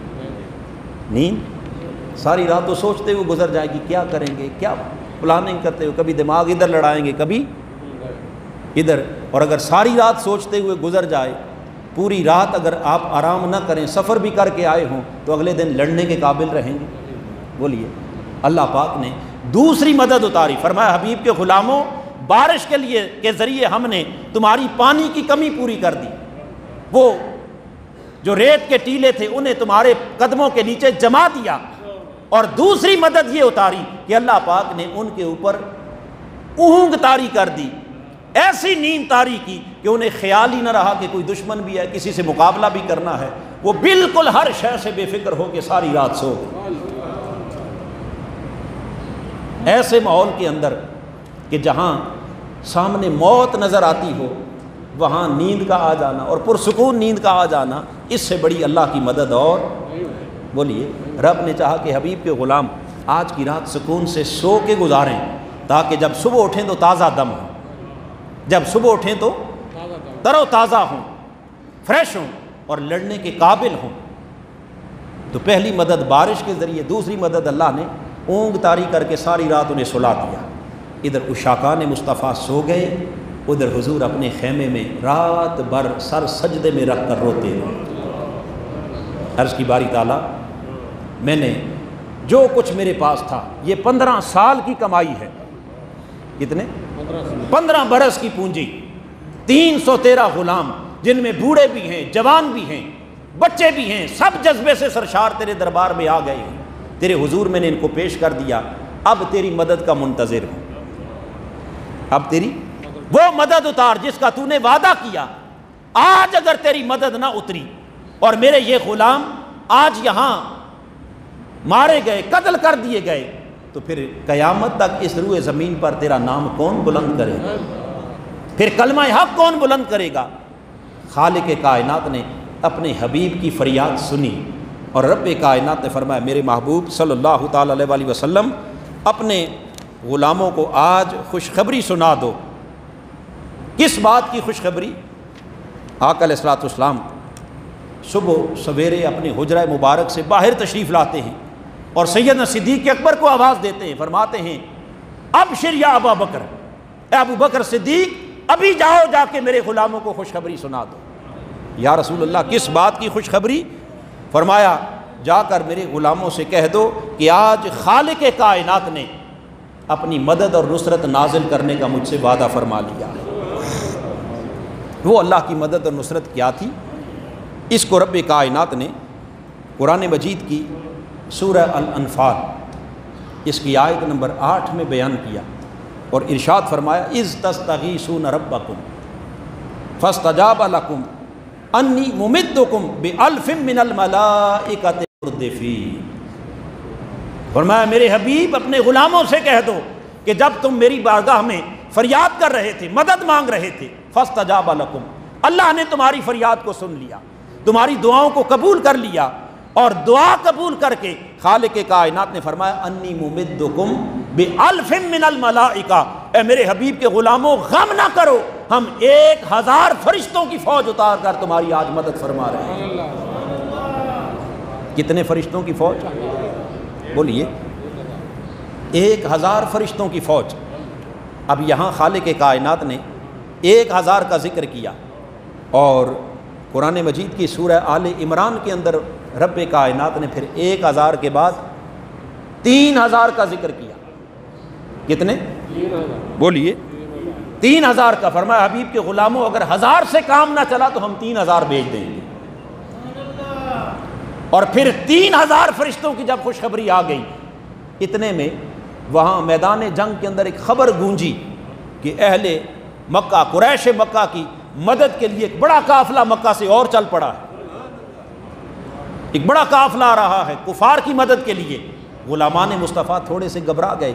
Speaker 1: نیند ساری رات تو سوچتے ہوئے گزر جائے گی، کیا کریں گے، کیا پلاننگ کرتے ہوئے، کبھی دماغ ادھر لڑائیں گے کبھی ادھر، اور اگر ساری رات سوچتے ہوئے گزر جائے، پوری رات اگر آپ آرام نہ کریں، سفر بھی کر کے آئے ہوں تو اگلے دن لڑنے کے قابل رہیں گے؟ بولیے۔ اللہ پاک نے دوسری مدد اتاری، فرمایا حبیب کے غلاموں، بارش کے ذریعے ہم نے تمہاری پانی کی کمی پوری کر دی۔ وہ جو ریت کے ٹیلے تھے انہیں تمہارے قدموں کے نیچے جما دیا، اور دوسری مدد یہ اتاری کہ اللہ پاک نے ان کے اوپر اونگ طاری کر دی، ایسی نیند طاری کی کہ انہیں خیال ہی نہ رہا کہ کوئی دشمن بھی ہے، کسی سے مقابلہ بھی کرنا ہے، وہ بالکل ہر شے سے بے فکر ہو کے ساری رات سو گئے۔ ایسے ماحول کے اندر کہ جہاں سامنے موت نظر آتی ہو، وہاں نیند کا آ جانا اور پرسکون نیند کا آ جانا، اس سے بڑی اللہ کی مدد اور بولیے۔ رب نے چاہا کہ حبیب کے غلام آج کی رات سکون سے سو کے گزاریں، تاکہ جب صبح اٹھیں تو تازہ دم ہوں، جب صبح اٹھیں تو تر و تازہ ہوں، فریش ہوں اور لڑنے کے قابل ہوں۔ تو پہلی مدد بارش کے ذریعے، دوسری مدد اللہ نے اونگ طاری کر کے ساری رات انہیں سلا دیا۔ ادھر عشاقان مصطفیٰ سو گئے، ادھر حضور اپنے خیمے میں رات بھر سر سجدے میں رکھ کر روتے رہے۔ عرض کی باری تعالیٰ، میں نے جو کچھ میرے پاس تھا، یہ 15 سال کی کمائی ہے۔ کتنے؟ 15 برس کی پونجی، 313 غلام، جن میں بوڑھے بھی ہیں، جوان بھی ہیں، بچے بھی ہیں، سب جذبے سے سرشار تیرے دربار میں آ گئے ہیں، تیرے حضور میں نے ان کو پیش کر دیا، اب تیری مدد کا منتظر ہوں، اب تیری وہ مدد اتار جس کا تو نے وعدہ کیا۔ آج اگر تیری مدد نہ اتری اور میرے یہ غلام آج یہاں مارے گئے، قتل کر دیے گئے، تو پھر قیامت تک اس روئے زمین پر تیرا نام کون بلند کرے گا؟ پھر کلمہ حق کون بلند کرے گا؟ خالق کائنات نے اپنے حبیب کی فریاد سنی اور رب کائنات نے فرمایا میرے محبوب صلی اللہ تعالی علیہ وسلم اپنے غلاموں کو آج خوشخبری سنا دو۔ کس بات کی خوشخبری؟ آقا علیہ الصلوۃ والسلام صبح سویرے اپنے حجرہ مبارک سے باہر تشریف لاتے ہیں اور سیدنا صدیق اکبر کو آواز دیتے ہیں، فرماتے ہیں ابشر یا ابا بکر، اے ابو بکر صدیق ابھی جاؤ، جا کے میرے غلاموں کو خوشخبری سنا دو۔ یا رسول اللہ کس بات کی خوشخبری؟ فرمایا جا کر میرے غلاموں سے کہہ دو کہ آج خالق کائنات نے اپنی مدد اور نصرت نازل کرنے کا مجھ سے وعدہ فرما لیا ہے۔ وہ اللہ کی مدد اور نصرت کیا تھی؟ اس کو رب کائنات نے قرآن مجید کی سورہ الانفال اس کی آیت نمبر 8 میں بیان کیا اور ارشاد فرمایا اذ تستغیثون ربکم فاستجاب لکم انی ممدکم بألف من الملائکۃ مردفین۔ فرمایا میرے حبیب اپنے غلاموں سے کہہ دو کہ جب تم میری بارگاہ میں فریاد کر رہے تھے، مدد مانگ رہے تھے، فاستجاب لکم، اللہ نے تمہاری فریاد کو سن لیا، تمہاری دعاؤں کو قبول کر لیا، اور دعا قبول کر کے خالق کائنات نے فرمایا انی ممدکم بألف من الملائکہ، اے میرے حبیب کے غلاموں غم نہ کرو، ہم 1000 فرشتوں کی فوج اتار کر تمہاری آج مدد فرما رہے ہیں۔ کتنے فرشتوں کی فوج؟ بولیے 1000 فرشتوں کی فوج۔ اب یہاں خالق کائنات نے 1000 کا ذکر کیا اور قرآن مجید کی سورہ آل عمران کے اندر رب کائنات نے پھر 1000 کے بعد 3000 کا ذکر کیا۔ کتنے؟ بولیے 3000 کا۔ فرمایا حبیب کے غلاموں اگر 1000 سے کام نہ چلا تو ہم 3000 بھیج دیں گے۔ اور پھر 3000 فرشتوں کی جب خوشخبری آ گئی، اتنے میں وہاں میدان جنگ کے اندر ایک خبر گونجی کہ اہل مکہ، قریش مکہ کی مدد کے لیے ایک بڑا قافلہ مکہ سے اور چل پڑا ہے، ایک بڑا قافلہ آ رہا ہے کفار کی مدد کے لیے۔ غلامان مصطفیٰ تھوڑے سے گھبرا گئے۔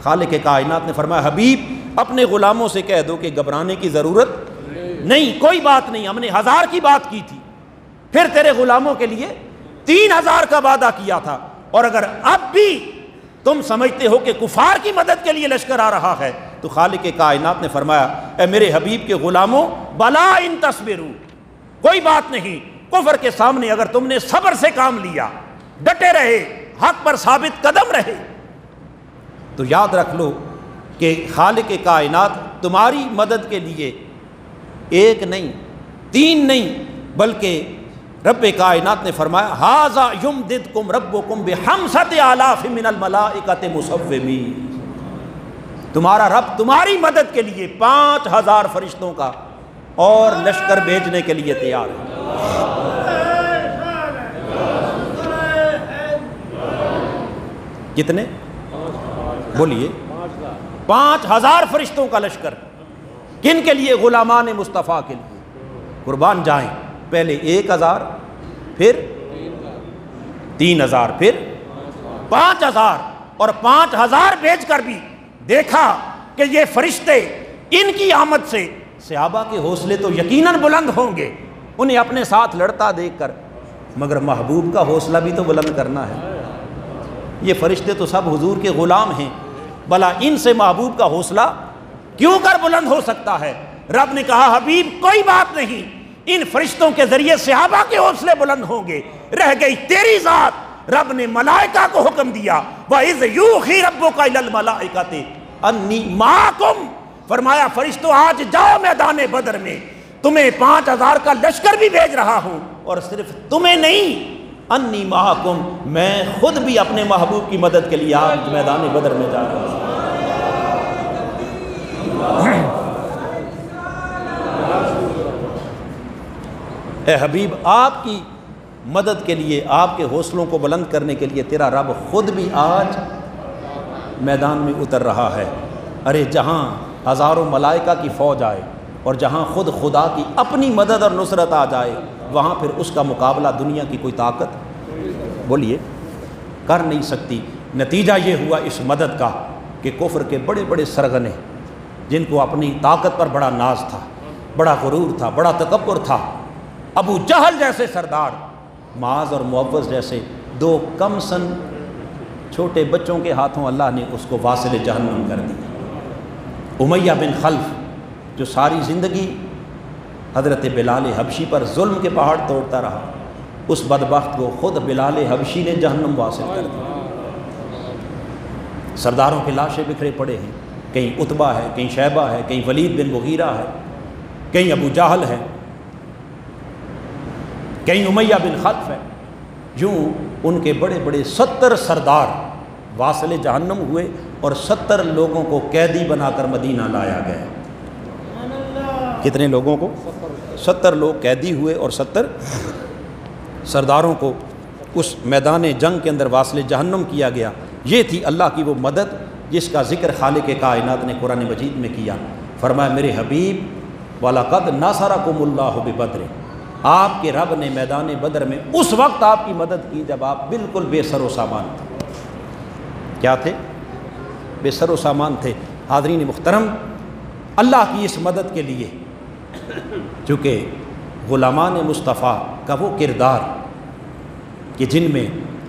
Speaker 1: خالق کائنات نے فرمایا حبیب اپنے غلاموں سے کہہ دو کہ گھبرانے کی ضرورت نہیں، کوئی بات نہیں، ہم نے 1000 کی بات کی تھی، پھر تیرے غلاموں کے لیے 3000 کا وعدہ کیا تھا، اور اگر اب بھی تم سمجھتے ہو کہ کفار کی مدد کے لیے لشکر آ رہا ہے تو خالق کائنات نے فرمایا اے میرے حبیب کے غلاموں بلا ان تصبروا، کوئی بات نہیں، کفر کے سامنے اگر تم نے صبر سے کام لیا، ڈٹے رہے، حق پر ثابت قدم رہے، تو یاد رکھ لو کہ خالق کائنات تمہاری مدد کے لیے 1 نہیں 3 نہیں بلکہ رب کائنات نے فرمایا ھذا یمددکم ربکم بخمسۃ آلاف من الملائکۃ مصومین، تمہارا رب تمہاری مدد کے لیے 5000 فرشتوں کا اور لشکر بھیجنے کے لیے تیار ہے۔ کتنے؟ بولیے 5000 فرشتوں کا لشکر. کن کے لیے؟ غلامان مصطفیٰ کے لیے. قربان جائیں، پہلے 1000، پھر 3000، پھر 5000، اور 5000 بھیج کر بھی دیکھا کہ یہ فرشتے، ان کی آمد سے صحابہ کے حوصلے تو یقیناً بلند ہوں گے، انہیں اپنے ساتھ لڑتا دیکھ کر، مگر محبوب کا حوصلہ بھی تو بلند کرنا ہے. یہ فرشتے تو سب حضور کے غلام ہیں، بھلا ان سے محبوب کا حوصلہ کیوں کر بلند ہو سکتا ہے؟ رب نے کہا حبیب کوئی بات نہیں، ان فرشتوں کے ذریعے صحابہ کے حوصلے بلند ہوں گے، رہ گئی تیری ذات. رب نے ملائکہ کو حکم دیا وَإِذْ يُوحِي رَبُّكَ إِلَى الْمَلَائِكَةِ أَنِّي مَعَكُمْ، فرمایا فرشتوں آج جاؤ میدان بدر میں، تمہیں 5000 کا لشکر بھی بھیج رہا ہوں، اور صرف تمہیں نہیں، انی معکم، میں خود بھی اپنے محبوب کی مدد کے لیے آج میدان بدر میں جا رہا ہوں. اے حبیب، آپ کی مدد کے لیے، آپ کے حوصلوں کو بلند کرنے کے لیے تیرا رب خود بھی آج میدان میں اتر رہا ہے. ارے جہاں ہزاروں ملائکہ کی فوج آئے اور جہاں خود خدا کی اپنی مدد اور نصرت آ جائے، وہاں پھر اس کا مقابلہ دنیا کی کوئی طاقت بولیے کر نہیں سکتی. نتیجہ یہ ہوا اس مدد کا کہ کفر کے بڑے بڑے سرغنے، جن کو اپنی طاقت پر بڑا ناز تھا، بڑا غرور تھا، بڑا تکبر تھا، ابو جہل جیسے سردار، معاذ اور معوذ جیسے 2 کم سن چھوٹے بچوں کے ہاتھوں اللہ نے اس کو واصل جہنم کر دیا. امیہ بن خلف جو ساری زندگی حضرت بلال حبشی پر ظلم کے پہاڑ توڑتا رہا، اس بدبخت کو خود بلال حبشی نے جہنم واصل کر دیا. سرداروں کی لاشیں بکھرے پڑے ہیں، کہیں عتبہ ہے، کہیں شیبہ ہے، کہیں ولید بن مغیرہ ہے، کہیں ابو جہل ہے، کہیں امیہ بن خلف ہے. یوں ان کے بڑے بڑے 70 سردار واصل جہنم ہوئے، اور 70 لوگوں کو قیدی بنا کر مدینہ لایا گیا. کتنے لوگوں کو؟ 70 لوگ قیدی ہوئے، اور 70 سرداروں کو اس میدان جنگ کے اندر واصل جہنم کیا گیا. یہ تھی اللہ کی وہ مدد جس کا ذکر خالق کائنات نے قرآن مجید میں کیا. فرمایا میرے حبیب وَلَقَدْ نَصَرَكُمُ اللَّهُ بِبَدْرٍ، آپ کے رب نے میدان بدر میں اس وقت آپ کی مدد کی جب آپ بالکل بے سر و سامان تھے. کیا تھے؟ بے سر و سامان تھے. حاضرین محترم، اللہ کی اس مدد کے لیے چونکہ غلامان مصطفیٰ کا وہ کردار کہ جن میں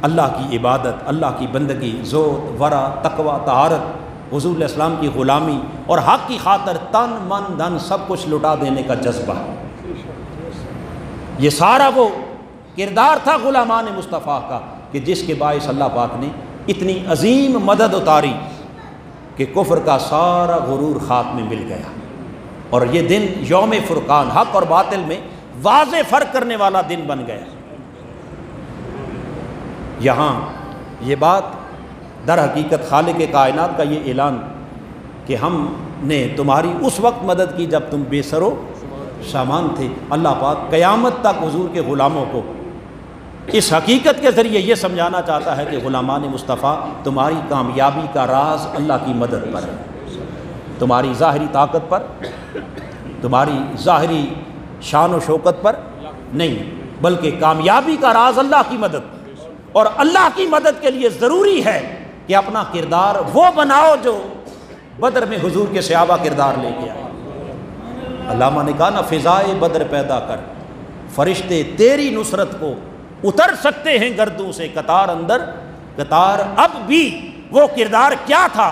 Speaker 1: اللہ کی عبادت، اللہ کی بندگی، زہد، ورع، تقوی، طہارت، حضور علیہ السلام کی غلامی اور حق کی خاطر تن من دھن سب کچھ لٹا دینے کا جذبہ، یہ سارا وہ کردار تھا غلامان مصطفیٰ کا کہ جس کے باعث اللہ پاک نے اتنی عظیم مدد اتاری کہ کفر کا سارا غرور خاک میں مل گیا. اور یہ دن یوم فرقان، حق اور باطل میں واضح فرق کرنے والا دن بن گیا. یہاں یہ بات در حقیقت خالق کائنات کا یہ اعلان کہ ہم نے تمہاری اس وقت مدد کی جب تم بے سر و سامان تھے. اللہ پاک قیامت تک حضور کے غلاموں کو اس حقیقت کے ذریعے یہ سمجھانا چاہتا ہے کہ غلامان مصطفیٰ تمہاری کامیابی کا راز اللہ کی مدد پر ہے. تمہاری ظاہری طاقت پر، تمہاری ظاہری شان و شوکت پر نہیں، بلکہ کامیابی کا راز اللہ کی مدد. اور اللہ کی مدد کے لیے ضروری ہے کہ اپنا کردار وہ بناؤ جو بدر میں حضور کے صحابہ کردار لے کے آئے. علامہ نے کہا نا، فضائے بدر پیدا کر، فرشتے تیری نصرت کو اتر سکتے ہیں گردوں سے قطار اندر قطار. اب بھی وہ کردار کیا تھا؟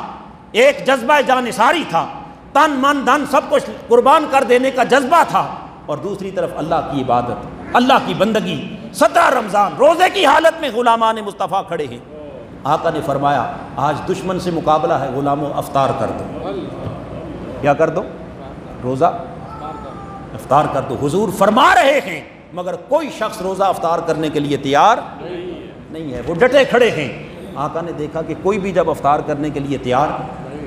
Speaker 1: ایک جذبہ جانثاری تھا، تن من دھن سب کچھ قربان کر دینے کا جذبہ تھا، اور دوسری طرف اللہ کی عبادت، اللہ کی بندگی. 17 رمضان روزے کی حالت میں غلامان مصطفیٰ کھڑے ہیں. آقا نے فرمایا آج دشمن سے مقابلہ ہے، غلاموں افطار کر دو. کیا کر دو؟ روزہ افطار کر دو. حضور فرما رہے ہیں مگر کوئی شخص روزہ افطار کرنے کے لیے تیار نہیں ہے، وہ ڈٹے کھڑے ہیں. آقا نے دیکھا کہ کوئی بھی جب افطار کرنے کے لیے تیار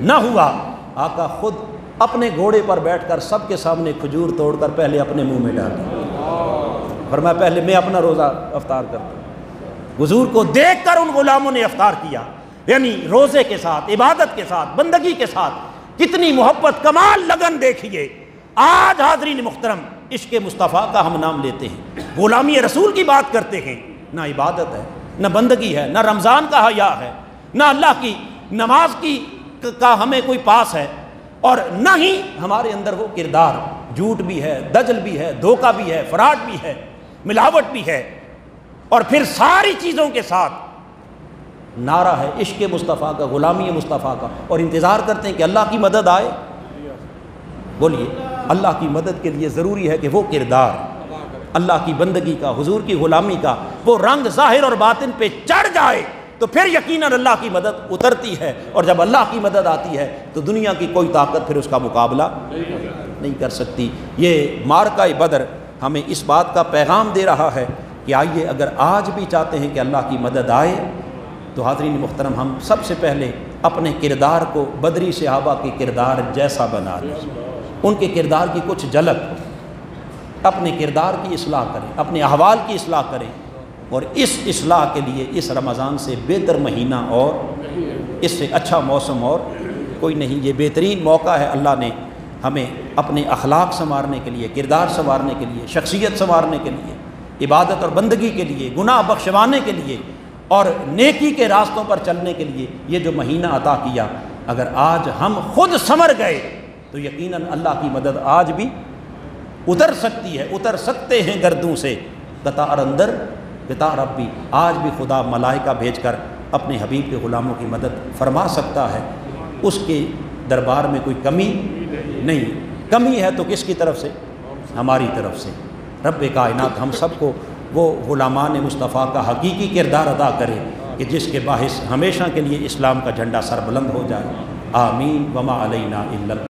Speaker 1: نہ ہوا، آقا خود اپنے گھوڑے پر بیٹھ کر سب کے سامنے کھجور توڑ کر پہلے اپنے منہ میں ڈال دیا. فرمایا پہلے میں اپنا روزہ افطار کرتا ہوں. حضور کو دیکھ کر ان غلاموں نے افطار کیا. یعنی روزے کے ساتھ، عبادت کے ساتھ، بندگی کے ساتھ کتنی محبت، کمال، لگن دیکھیے۔ آج حاضرین محترم عشق مصطفیٰ کا ہم نام لیتے ہیں، غلامی رسول کی بات کرتے ہیں، نہ عبادت ہے، نہ بندگی ہے، نہ رمضان کا حیا ہے، نہ اللہ کی نماز کا ہمیں کوئی پاس ہے، اور نہ ہی ہمارے اندر وہ کردار، جھوٹ بھی ہے، دجل بھی ہے، دھوکہ بھی ہے، فراڈ بھی ہے، ملاوٹ بھی ہے، اور پھر ساری چیزوں کے ساتھ نعرہ ہے عشق مصطفیٰ کا، غلامی مصطفیٰ کا، اور انتظار کرتے ہیں کہ اللہ کی مدد آئے۔ بولیے، اللہ کی مدد کے لیے ضروری ہے کہ وہ کردار، اللہ کی بندگی کا، حضور کی غلامی کا وہ رنگ ظاہر اور باطن پہ چڑھ جائے تو پھر یقیناً اللہ کی مدد اترتی ہے، اور جب اللہ کی مدد آتی ہے تو دنیا کی کوئی طاقت پھر اس کا مقابلہ نہیں کر سکتی۔ یہ معرکہ بدر ہمیں اس بات کا پیغام دے رہا ہے کہ آئیے، اگر آج بھی چاہتے ہیں کہ اللہ کی مدد آئے تو حاضرین محترم ہم سب سے پہلے اپنے کردار کو بدری صحابہ کے کردار جیسا بنا لیں، ان کے کردار کی کچھ جھلک، اپنے کردار کی اصلاح کریں، اپنے احوال کی اصلاح کریں، اور اس اصلاح کے لیے اس رمضان سے بہتر مہینہ اور اس سے اچھا موسم اور کوئی نہیں۔ یہ بہترین موقع ہے، اللہ نے ہمیں اپنے اخلاق سنوارنے کے لیے، کردار سنوارنے کے لیے، شخصیت سنوارنے کے لیے، عبادت اور بندگی کے لیے، گناہ بخشوانے کے لیے اور نیکی کے راستوں پر چلنے کے لیے یہ جو مہینہ عطا کیا۔ اگر آج ہم خود سنور گئے تو یقیناً اللہ کی مدد آج بھی اتر سکتی ہے، اتر سکتے ہیں گردوں سے قطار اندر قطار ربی۔ آج بھی خدا ملائکہ بھیج کر اپنے حبیب کے غلاموں کی مدد فرما سکتا ہے، اس کے دربار میں کوئی کمی نہیں۔ کمی ہے تو کس کی طرف سے؟ ہماری طرف سے۔ رب کائنات ہم سب کو وہ غلامان مصطفیٰ کا حقیقی کردار ادا کرے کہ جس کے باعث ہمیشہ کے لیے اسلام کا جھنڈا سر بلند ہو جائے۔ آمین وما علینا الا